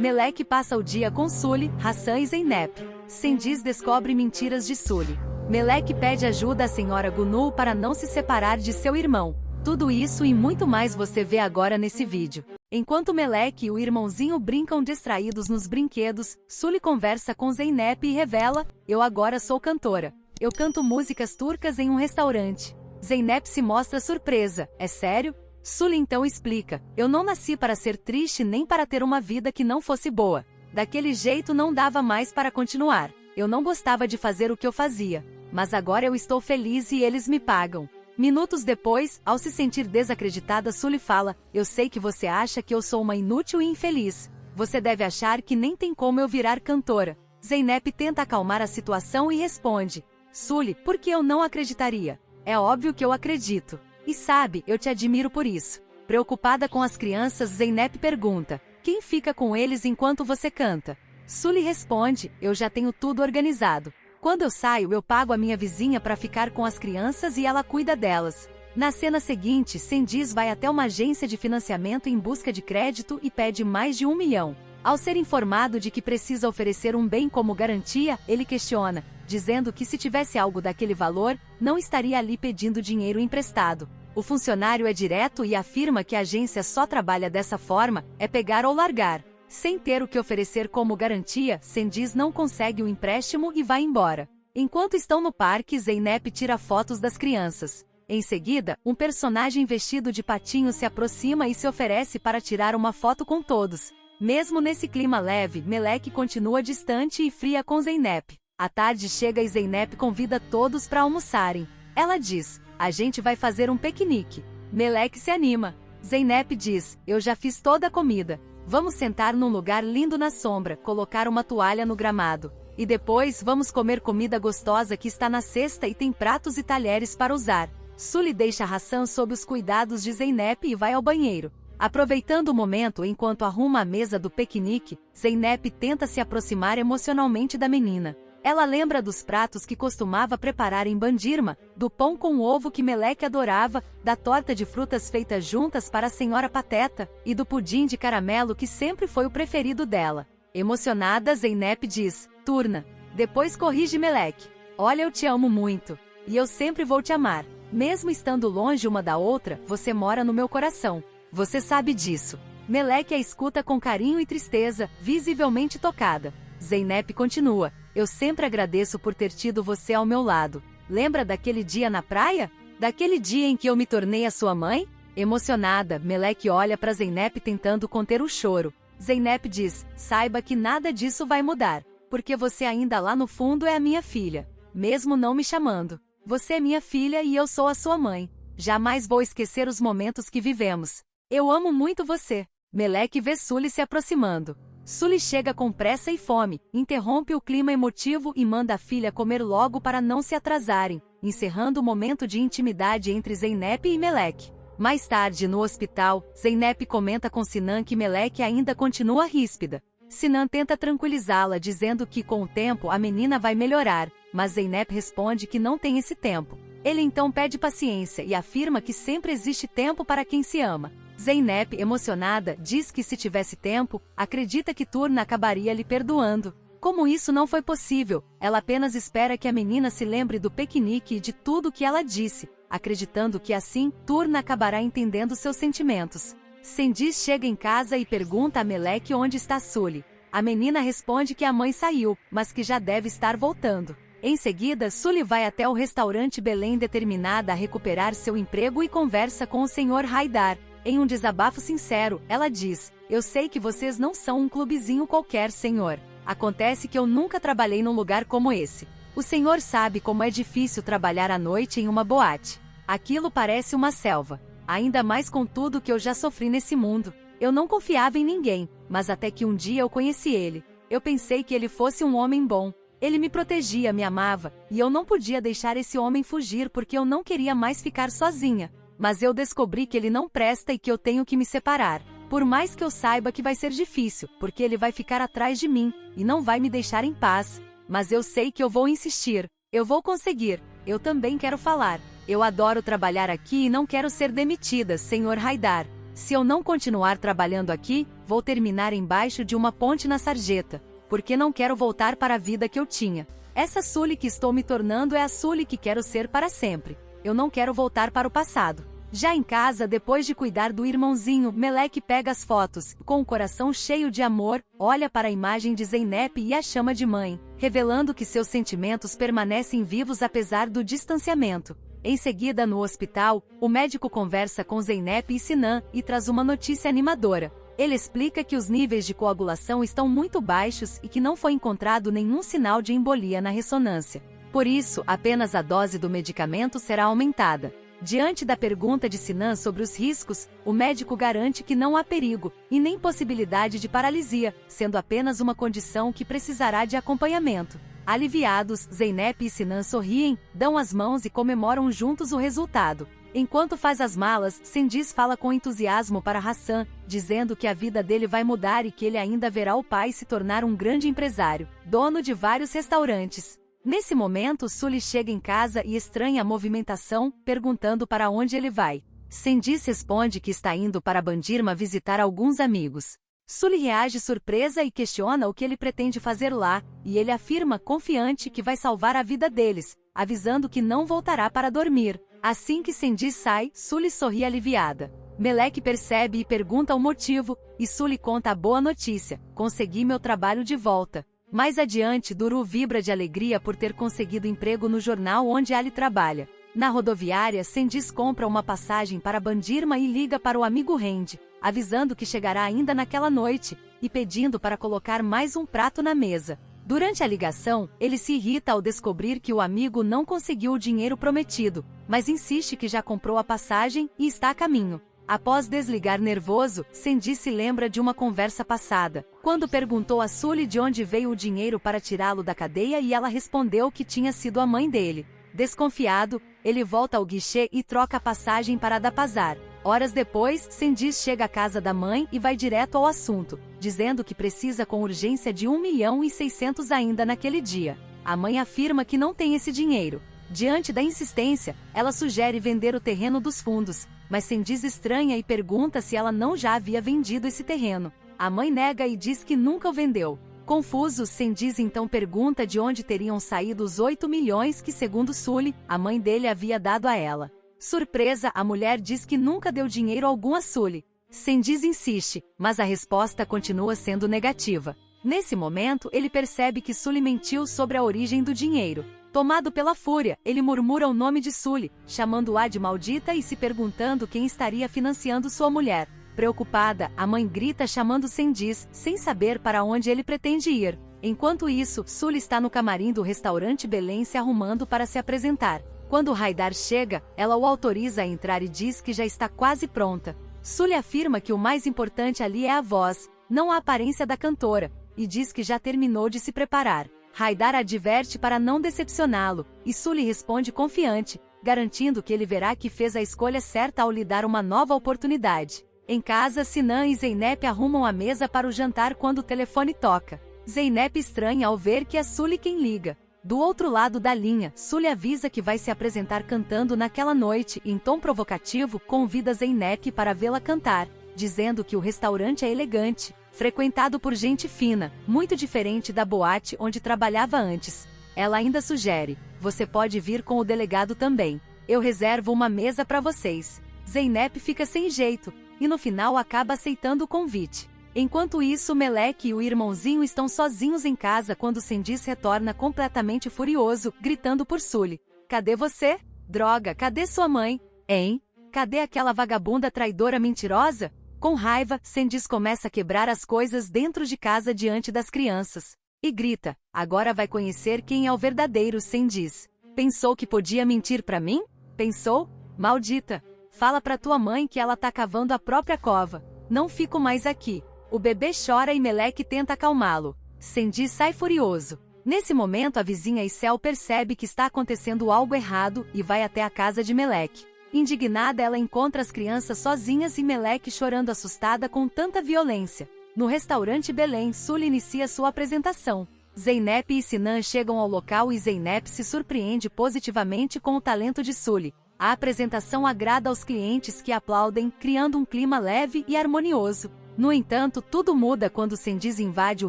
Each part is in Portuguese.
Meleque passa o dia com Sully, Hassan e Zeynep. Cengiz descobre mentiras de Sully. Meleque pede ajuda à senhora Gunul para não se separar de seu irmão. Tudo isso e muito mais você vê agora nesse vídeo. Enquanto Meleque e o irmãozinho brincam distraídos nos brinquedos, Sully conversa com Zeynep e revela: eu agora sou cantora. Eu canto músicas turcas em um restaurante. Zeynep se mostra surpresa. É sério? Sully então explica: eu não nasci para ser triste nem para ter uma vida que não fosse boa. Daquele jeito não dava mais para continuar. Eu não gostava de fazer o que eu fazia. Mas agora eu estou feliz e eles me pagam. Minutos depois, ao se sentir desacreditada, Sully fala: eu sei que você acha que eu sou uma inútil e infeliz. Você deve achar que nem tem como eu virar cantora. Zeynep tenta acalmar a situação e responde: Sully, por que eu não acreditaria? É óbvio que eu acredito. E sabe, eu te admiro por isso. Preocupada com as crianças, Zeynep pergunta: quem fica com eles enquanto você canta? Sully responde: eu já tenho tudo organizado. Quando eu saio, eu pago a minha vizinha para ficar com as crianças e ela cuida delas. Na cena seguinte, Cengiz vai até uma agência de financiamento em busca de crédito e pede mais de 1 milhão. Ao ser informado de que precisa oferecer um bem como garantia, ele questiona, dizendo que se tivesse algo daquele valor, não estaria ali pedindo dinheiro emprestado. O funcionário é direto e afirma que a agência só trabalha dessa forma, é pegar ou largar. Sem ter o que oferecer como garantia, Cengiz não consegue o empréstimo e vai embora. Enquanto estão no parque, Zeynep tira fotos das crianças. Em seguida, um personagem vestido de patinho se aproxima e se oferece para tirar uma foto com todos. Mesmo nesse clima leve, Meleque continua distante e fria com Zeynep. A tarde chega e Zeynep convida todos para almoçarem. Ela diz: a gente vai fazer um piquenique. Meleque se anima. Zeynep diz: eu já fiz toda a comida. Vamos sentar num lugar lindo na sombra, colocar uma toalha no gramado. E depois vamos comer comida gostosa que está na cesta e tem pratos e talheres para usar. Sully deixa Hassan sob os cuidados de Zeynep e vai ao banheiro. Aproveitando o momento enquanto arruma a mesa do piquenique, Zeynep tenta se aproximar emocionalmente da menina. Ela lembra dos pratos que costumava preparar em Bandirma, do pão com ovo que Meleque adorava, da torta de frutas feitas juntas para a senhora Pateta, e do pudim de caramelo que sempre foi o preferido dela. Emocionada, Zeynep diz: Turna. Depois corrige Meleque: olha, eu te amo muito. E eu sempre vou te amar. Mesmo estando longe uma da outra, você mora no meu coração. Você sabe disso. Meleque a escuta com carinho e tristeza, visivelmente tocada. Zeynep continua: eu sempre agradeço por ter tido você ao meu lado. Lembra daquele dia na praia? Daquele dia em que eu me tornei a sua mãe? Emocionada, Meleque olha para Zeynep tentando conter o choro. Zeynep diz: saiba que nada disso vai mudar, porque você ainda lá no fundo é a minha filha. Mesmo não me chamando. Você é minha filha e eu sou a sua mãe. Jamais vou esquecer os momentos que vivemos. Eu amo muito você. Meleque vê Sully se aproximando. Sully chega com pressa e fome, interrompe o clima emotivo e manda a filha comer logo para não se atrasarem, encerrando o momento de intimidade entre Zeynep e Meleque. Mais tarde, no hospital, Zeynep comenta com Sinan que Meleque ainda continua ríspida. Sinan tenta tranquilizá-la, dizendo que com o tempo a menina vai melhorar, mas Zeynep responde que não tem esse tempo. Ele então pede paciência e afirma que sempre existe tempo para quem se ama. Zeynep, emocionada, diz que se tivesse tempo, acredita que Turna acabaria lhe perdoando. Como isso não foi possível, ela apenas espera que a menina se lembre do piquenique e de tudo que ela disse, acreditando que assim, Turna acabará entendendo seus sentimentos. Cengiz chega em casa e pergunta a Meleque onde está Sully. A menina responde que a mãe saiu, mas que já deve estar voltando. Em seguida, Sully vai até o restaurante Belém determinada a recuperar seu emprego e conversa com o Sr. Haidar. Em um desabafo sincero, ela diz: eu sei que vocês não são um clubezinho qualquer, senhor. Acontece que eu nunca trabalhei num lugar como esse. O senhor sabe como é difícil trabalhar à noite em uma boate. Aquilo parece uma selva. Ainda mais com tudo que eu já sofri nesse mundo. Eu não confiava em ninguém, mas até que um dia eu conheci ele. Eu pensei que ele fosse um homem bom. Ele me protegia, me amava, e eu não podia deixar esse homem fugir porque eu não queria mais ficar sozinha. Mas eu descobri que ele não presta e que eu tenho que me separar. Por mais que eu saiba que vai ser difícil, porque ele vai ficar atrás de mim, e não vai me deixar em paz. Mas eu sei que eu vou insistir. Eu vou conseguir. Eu também quero falar. Eu adoro trabalhar aqui e não quero ser demitida, Sr. Haidar. Se eu não continuar trabalhando aqui, vou terminar embaixo de uma ponte na sarjeta, porque não quero voltar para a vida que eu tinha. Essa Sully que estou me tornando é a Sully que quero ser para sempre. Eu não quero voltar para o passado. Já em casa, depois de cuidar do irmãozinho, Meleque pega as fotos, com o coração cheio de amor, olha para a imagem de Zeynep e a chama de mãe, revelando que seus sentimentos permanecem vivos apesar do distanciamento. Em seguida, no hospital, o médico conversa com Zeynep e Sinan e traz uma notícia animadora. Ele explica que os níveis de coagulação estão muito baixos e que não foi encontrado nenhum sinal de embolia na ressonância. Por isso, apenas a dose do medicamento será aumentada. Diante da pergunta de Sinan sobre os riscos, o médico garante que não há perigo, e nem possibilidade de paralisia, sendo apenas uma condição que precisará de acompanhamento. Aliviados, Zeynep e Sinan sorriem, dão as mãos e comemoram juntos o resultado. Enquanto faz as malas, Cengiz fala com entusiasmo para Hassan, dizendo que a vida dele vai mudar e que ele ainda verá o pai se tornar um grande empresário, dono de vários restaurantes. Nesse momento, Sully chega em casa e estranha a movimentação, perguntando para onde ele vai. Cengiz responde que está indo para Bandirma visitar alguns amigos. Sully reage surpresa e questiona o que ele pretende fazer lá, e ele afirma confiante que vai salvar a vida deles, avisando que não voltará para dormir. Assim que Cengiz sai, Sully sorri aliviada. Meleque percebe e pergunta o motivo, e Sully conta a boa notícia: consegui meu trabalho de volta. Mais adiante, Duru vibra de alegria por ter conseguido emprego no jornal onde Ali trabalha. Na rodoviária, Cengiz compra uma passagem para Bandirma e liga para o amigo Randy, avisando que chegará ainda naquela noite, e pedindo para colocar mais um prato na mesa. Durante a ligação, ele se irrita ao descobrir que o amigo não conseguiu o dinheiro prometido, mas insiste que já comprou a passagem e está a caminho. Após desligar nervoso, Cengiz se lembra de uma conversa passada, quando perguntou a Sully de onde veio o dinheiro para tirá-lo da cadeia e ela respondeu que tinha sido a mãe dele. Desconfiado, ele volta ao guichê e troca a passagem para Adapazar. Horas depois, Cengiz chega à casa da mãe e vai direto ao assunto, dizendo que precisa com urgência de 1.600.000 ainda naquele dia. A mãe afirma que não tem esse dinheiro. Diante da insistência, ela sugere vender o terreno dos fundos, mas Cengiz estranha e pergunta se ela não já havia vendido esse terreno. A mãe nega e diz que nunca o vendeu. Confuso, Cengiz então pergunta de onde teriam saído os 8 milhões que, segundo Sully, a mãe dele havia dado a ela. Surpresa, a mulher diz que nunca deu dinheiro algum a Sully. Cengiz insiste, mas a resposta continua sendo negativa. Nesse momento, ele percebe que Sully mentiu sobre a origem do dinheiro. Tomado pela fúria, ele murmura o nome de Sully, chamando-a de maldita e se perguntando quem estaria financiando sua mulher. Preocupada, a mãe grita chamando Cengiz, sem saber para onde ele pretende ir. Enquanto isso, Sully está no camarim do restaurante Belém se arrumando para se apresentar. Quando Haidar chega, ela o autoriza a entrar e diz que já está quase pronta. Sully afirma que o mais importante ali é a voz, não a aparência da cantora, e diz que já terminou de se preparar. Haidar adverte para não decepcioná-lo, e Sully responde confiante, garantindo que ele verá que fez a escolha certa ao lhe dar uma nova oportunidade. Em casa, Sinan e Zeynep arrumam a mesa para o jantar quando o telefone toca. Zeynep estranha ao ver que é Sully quem liga. Do outro lado da linha, Sully avisa que vai se apresentar cantando naquela noite e, em tom provocativo, convida Zeynep para vê-la cantar, dizendo que o restaurante é elegante, frequentado por gente fina, muito diferente da boate onde trabalhava antes. Ela ainda sugere: você pode vir com o delegado também. Eu reservo uma mesa para vocês. Zeynep fica sem jeito, e no final acaba aceitando o convite. Enquanto isso, Meleque e o irmãozinho estão sozinhos em casa quando Cengiz retorna completamente furioso, gritando por Sully: cadê você? Droga, cadê sua mãe? Hein? Cadê aquela vagabunda traidora mentirosa? Com raiva, Cengiz começa a quebrar as coisas dentro de casa diante das crianças. E grita: agora vai conhecer quem é o verdadeiro Cengiz. Pensou que podia mentir pra mim? Pensou? Maldita! Fala pra tua mãe que ela tá cavando a própria cova. Não fico mais aqui. O bebê chora e Meleque tenta acalmá-lo. Cengiz sai furioso. Nesse momento, a vizinha Icel percebe que está acontecendo algo errado e vai até a casa de Meleque. Indignada, ela encontra as crianças sozinhas e Meleque chorando assustada com tanta violência. No restaurante Belém, Sully inicia sua apresentação. Zeynep e Sinan chegam ao local e Zeynep se surpreende positivamente com o talento de Sully. A apresentação agrada aos clientes que aplaudem, criando um clima leve e harmonioso. No entanto, tudo muda quando Sendiz invade o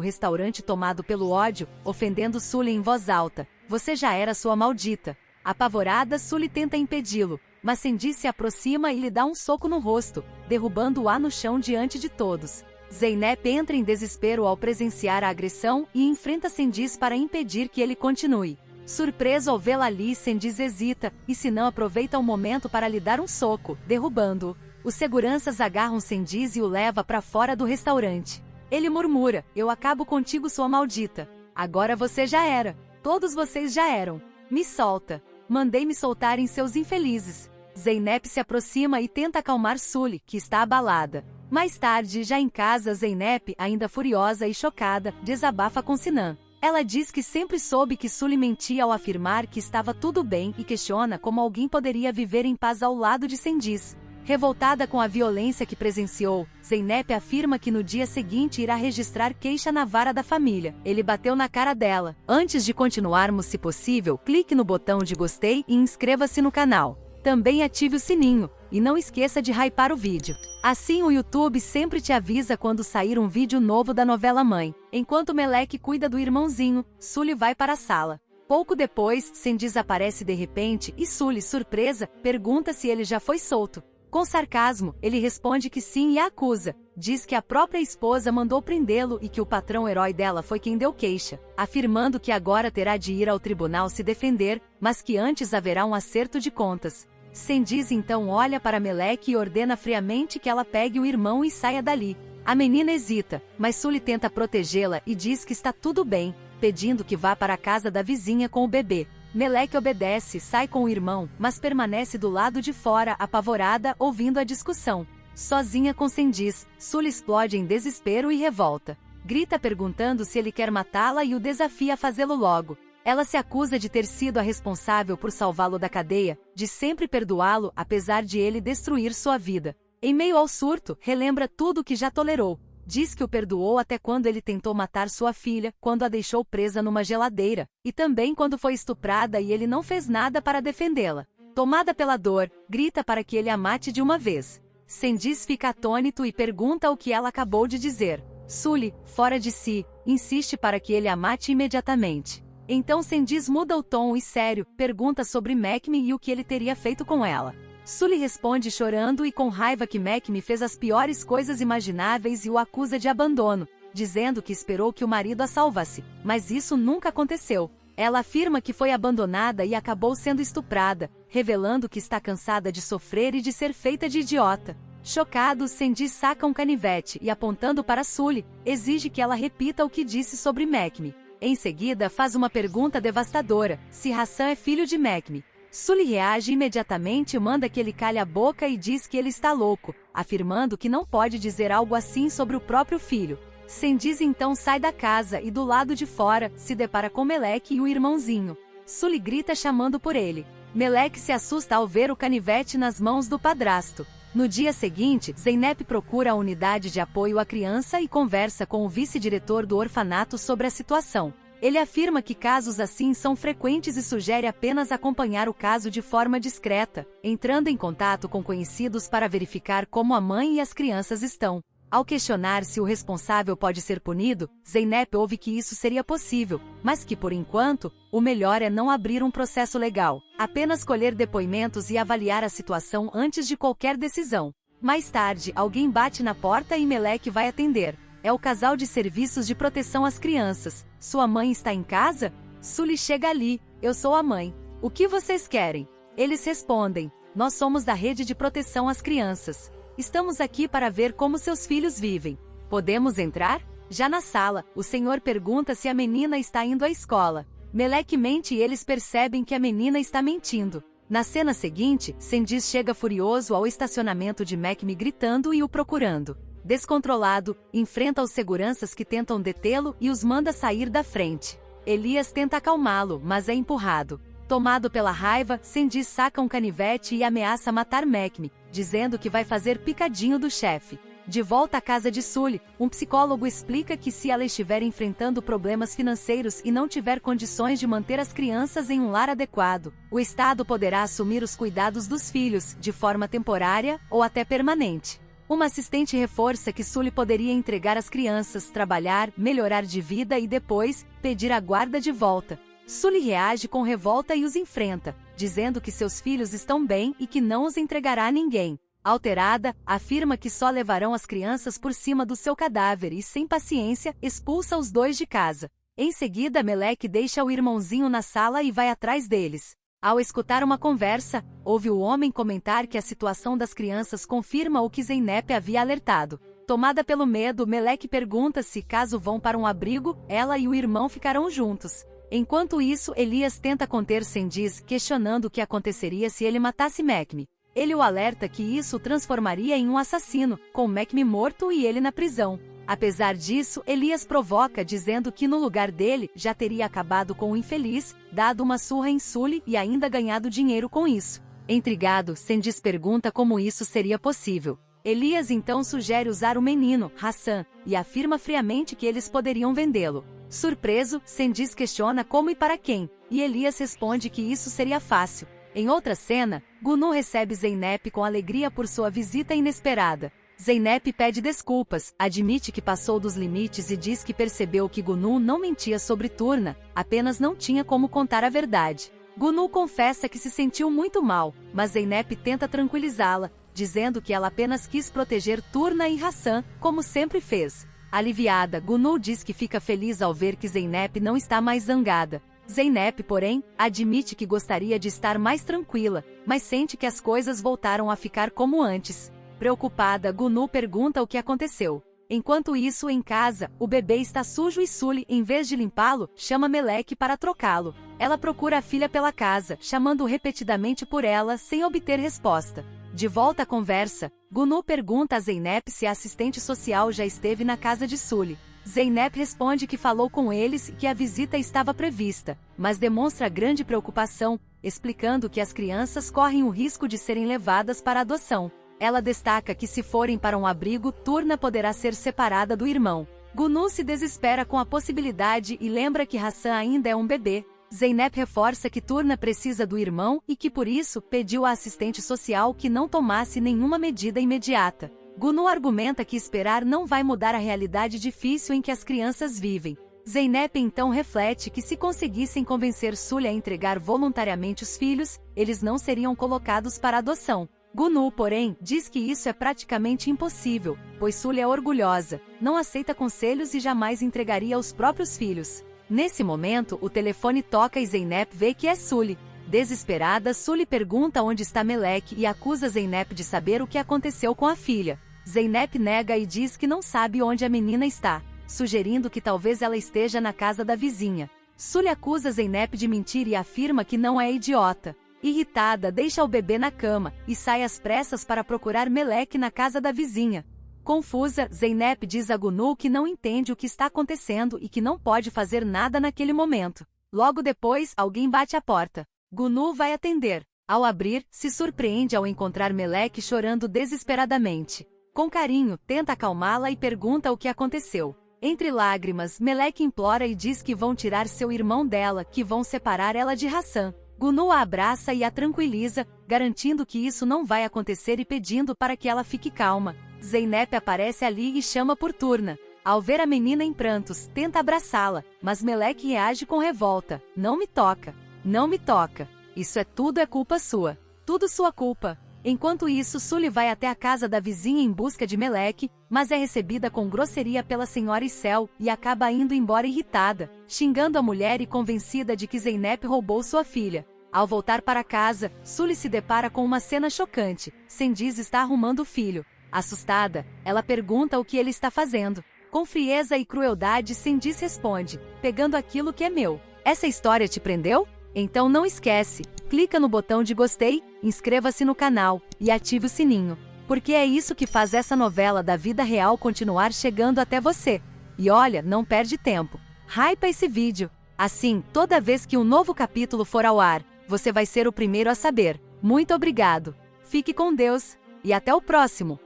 restaurante tomado pelo ódio, ofendendo Sully em voz alta. Você já era sua maldita. Apavorada, Sully tenta impedi-lo, mas Sendiz se aproxima e lhe dá um soco no rosto, derrubando-a no chão diante de todos. Zeynep entra em desespero ao presenciar a agressão e enfrenta Sendiz para impedir que ele continue. Surpreso ao vê-la ali, Sendiz hesita, e se não aproveita o momento para lhe dar um soco, derrubando-o. Os seguranças agarram Sendiz e o leva para fora do restaurante. Ele murmura, eu acabo contigo, sua maldita. Agora você já era. Todos vocês já eram. Me solta. Mandei me soltarem, seus infelizes. Zeynep se aproxima e tenta acalmar Sully, que está abalada. Mais tarde, já em casa, Zeynep, ainda furiosa e chocada, desabafa com Sinan. Ela diz que sempre soube que Sully mentia ao afirmar que estava tudo bem e questiona como alguém poderia viver em paz ao lado de Sendiz. Revoltada com a violência que presenciou, Zeynep afirma que no dia seguinte irá registrar queixa na vara da família. Ele bateu na cara dela. Antes de continuarmos, se possível, clique no botão de gostei e inscreva-se no canal. Também ative o sininho, e não esqueça de hypar o vídeo. Assim o YouTube sempre te avisa quando sair um vídeo novo da novela Mãe. Enquanto Melek cuida do irmãozinho, Sully vai para a sala. Pouco depois, Sendiz aparece de repente e Sully, surpresa, pergunta se ele já foi solto. Com sarcasmo, ele responde que sim e a acusa. Diz que a própria esposa mandou prendê-lo e que o patrão herói dela foi quem deu queixa, afirmando que agora terá de ir ao tribunal se defender, mas que antes haverá um acerto de contas. Sendiz então olha para Melek e ordena friamente que ela pegue o irmão e saia dali. A menina hesita, mas Sully tenta protegê-la e diz que está tudo bem, pedindo que vá para a casa da vizinha com o bebê. Melek obedece, sai com o irmão, mas permanece do lado de fora, apavorada, ouvindo a discussão. Sozinha com Sendiz, Sully explode em desespero e revolta. Grita perguntando se ele quer matá-la e o desafia a fazê-lo logo. Ela se acusa de ter sido a responsável por salvá-lo da cadeia, de sempre perdoá-lo apesar de ele destruir sua vida. Em meio ao surto, relembra tudo o que já tolerou. Diz que o perdoou até quando ele tentou matar sua filha, quando a deixou presa numa geladeira, e também quando foi estuprada e ele não fez nada para defendê-la. Tomada pela dor, grita para que ele a mate de uma vez. Sendiz fica atônito e pergunta o que ela acabou de dizer. Sully, fora de si, insiste para que ele a mate imediatamente. Então Sendiz muda o tom e sério, pergunta sobre Mekme e o que ele teria feito com ela. Sully responde chorando e com raiva que Mekme fez as piores coisas imagináveis e o acusa de abandono, dizendo que esperou que o marido a salvasse, mas isso nunca aconteceu. Ela afirma que foi abandonada e acabou sendo estuprada, revelando que está cansada de sofrer e de ser feita de idiota. Chocado, Sendiz saca um canivete e, apontando para Sully, exige que ela repita o que disse sobre Mekme. Em seguida, faz uma pergunta devastadora, se Hassan é filho de Mekme. Sully reage imediatamente e manda que ele calhe a boca e diz que ele está louco, afirmando que não pode dizer algo assim sobre o próprio filho. Sendiz então sai da casa e do lado de fora, se depara com Melek e o irmãozinho. Sully grita chamando por ele. Melek se assusta ao ver o canivete nas mãos do padrasto. No dia seguinte, Zeynep procura a unidade de apoio à criança e conversa com o vice-diretor do orfanato sobre a situação. Ele afirma que casos assim são frequentes e sugere apenas acompanhar o caso de forma discreta, entrando em contato com conhecidos para verificar como a mãe e as crianças estão. Ao questionar se o responsável pode ser punido, Zeynep ouve que isso seria possível, mas que por enquanto, o melhor é não abrir um processo legal, apenas colher depoimentos e avaliar a situação antes de qualquer decisão. Mais tarde, alguém bate na porta e Melek vai atender. É o casal de serviços de proteção às crianças. Sua mãe está em casa? Sully chega ali. Eu sou a mãe. O que vocês querem? Eles respondem. Nós somos da rede de proteção às crianças. Estamos aqui para ver como seus filhos vivem. Podemos entrar? Já na sala, o senhor pergunta se a menina está indo à escola. Melek mente e eles percebem que a menina está mentindo. Na cena seguinte, Sendiz chega furioso ao estacionamento de Mekme gritando e o procurando. Descontrolado, enfrenta os seguranças que tentam detê-lo e os manda sair da frente. Elias tenta acalmá-lo, mas é empurrado. Tomado pela raiva, Sendiz saca um canivete e ameaça matar Mekme, dizendo que vai fazer picadinho do chefe. De volta à casa de Sully, um psicólogo explica que se ela estiver enfrentando problemas financeiros e não tiver condições de manter as crianças em um lar adequado, o Estado poderá assumir os cuidados dos filhos, de forma temporária ou até permanente. Uma assistente reforça que Sully poderia entregar as crianças, trabalhar, melhorar de vida e depois, pedir a guarda de volta. Sully reage com revolta e os enfrenta, dizendo que seus filhos estão bem e que não os entregará a ninguém. Alterada, afirma que só levarão as crianças por cima do seu cadáver e, sem paciência, expulsa os dois de casa. Em seguida, Meleque deixa o irmãozinho na sala e vai atrás deles. Ao escutar uma conversa, ouve o homem comentar que a situação das crianças confirma o que Zeynep havia alertado. Tomada pelo medo, Meleque pergunta se, caso vão para um abrigo, ela e o irmão ficarão juntos. Enquanto isso, Elias tenta conter Sendiz, questionando o que aconteceria se ele matasse Mekme. Ele o alerta que isso o transformaria em um assassino, com Mekme morto e ele na prisão. Apesar disso, Elias provoca dizendo que no lugar dele, já teria acabado com o infeliz, dado uma surra em Sully e ainda ganhado dinheiro com isso. Intrigado, Sendiz pergunta como isso seria possível. Elias então sugere usar o menino, Hassan, e afirma friamente que eles poderiam vendê-lo. Surpreso, Sendiz questiona como e para quem, e Elias responde que isso seria fácil. Em outra cena, Gunu recebe Zeynep com alegria por sua visita inesperada. Zeynep pede desculpas, admite que passou dos limites e diz que percebeu que Gunu não mentia sobre Turna, apenas não tinha como contar a verdade. Gunu confessa que se sentiu muito mal, mas Zeynep tenta tranquilizá-la, dizendo que ela apenas quis proteger Turna e Hassan, como sempre fez. Aliviada, Gunu diz que fica feliz ao ver que Zeynep não está mais zangada. Zeynep, porém, admite que gostaria de estar mais tranquila, mas sente que as coisas voltaram a ficar como antes. Preocupada, Gunu pergunta o que aconteceu. Enquanto isso, em casa, o bebê está sujo e Sully, em vez de limpá-lo, chama Meleque para trocá-lo. Ela procura a filha pela casa, chamando repetidamente por ela, sem obter resposta. De volta à conversa, Gunu pergunta a Zeynep se a assistente social já esteve na casa de Sully. Zeynep responde que falou com eles e que a visita estava prevista, mas demonstra grande preocupação, explicando que as crianças correm o risco de serem levadas para adoção. Ela destaca que se forem para um abrigo, Turna poderá ser separada do irmão. Gunu se desespera com a possibilidade e lembra que Hassan ainda é um bebê. Zeynep reforça que Turna precisa do irmão e que por isso pediu à assistente social que não tomasse nenhuma medida imediata. Gunu argumenta que esperar não vai mudar a realidade difícil em que as crianças vivem. Zeynep então reflete que se conseguissem convencer Sully a entregar voluntariamente os filhos, eles não seriam colocados para adoção. Gunu, porém, diz que isso é praticamente impossível, pois Sully é orgulhosa, não aceita conselhos e jamais entregaria os próprios filhos. Nesse momento, o telefone toca e Zeynep vê que é Sully. Desesperada, Sully pergunta onde está Meleque e acusa Zeynep de saber o que aconteceu com a filha. Zeynep nega e diz que não sabe onde a menina está, sugerindo que talvez ela esteja na casa da vizinha. Sully acusa Zeynep de mentir e afirma que não é idiota. Irritada, deixa o bebê na cama e sai às pressas para procurar Meleque na casa da vizinha. Confusa, Zeynep diz a Gunu que não entende o que está acontecendo e que não pode fazer nada naquele momento. Logo depois, alguém bate à porta. Gunu vai atender. Ao abrir, se surpreende ao encontrar Meleque chorando desesperadamente. Com carinho, tenta acalmá-la e pergunta o que aconteceu. Entre lágrimas, Meleque implora e diz que vão tirar seu irmão dela, que vão separar ela de Hassan. Gunu a abraça e a tranquiliza, garantindo que isso não vai acontecer e pedindo para que ela fique calma. Zeynep aparece ali e chama por Turna. Ao ver a menina em prantos, tenta abraçá-la, mas Meleque reage com revolta. Não me toca. Não me toca. Isso tudo é culpa sua. Tudo sua culpa. Enquanto isso, Sully vai até a casa da vizinha em busca de Meleque, mas é recebida com grosseria pela senhora Issel e acaba indo embora irritada, xingando a mulher e convencida de que Zeynep roubou sua filha. Ao voltar para casa, Sully se depara com uma cena chocante. Sendiz está arrumando o filho. Assustada, ela pergunta o que ele está fazendo. Com frieza e crueldade, Sendiz responde, pegando aquilo que é meu. Essa história te prendeu? Então não esquece, clica no botão de gostei, inscreva-se no canal e ative o sininho, porque é isso que faz essa novela da vida real continuar chegando até você. E olha, não perde tempo. Hypa esse vídeo. Assim, toda vez que um novo capítulo for ao ar, você vai ser o primeiro a saber. Muito obrigado. Fique com Deus e até o próximo.